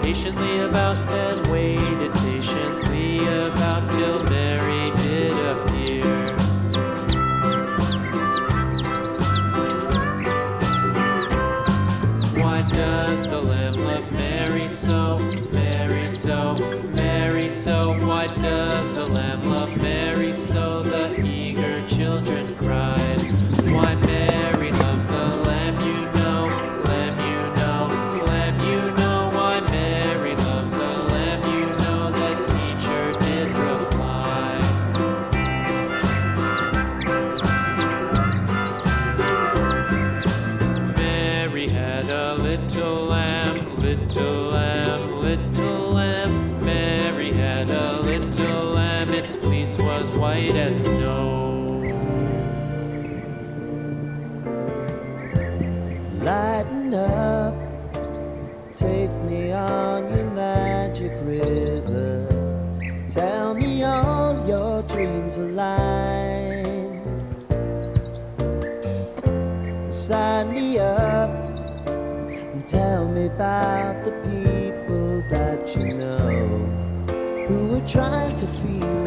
patiently about, and waited patiently about till Mary did appear. Why does the Lamb love Mary so, Mary so, Mary so? Why does the Lamb love Mary so? The eager children cried. Why Mary loves the Lamb, you know, Lamb, you know, Lamb, you know. Why Mary loves the Lamb, you know, the teacher did reply. Mary had a little lamb, little lamb, little lamb. Mary had a little lamb, its fleece was white as snow. Lighten up, take me on your magic river. Tell me all your dreams align. Sign me up and tell me about the people that you know who are trying to feel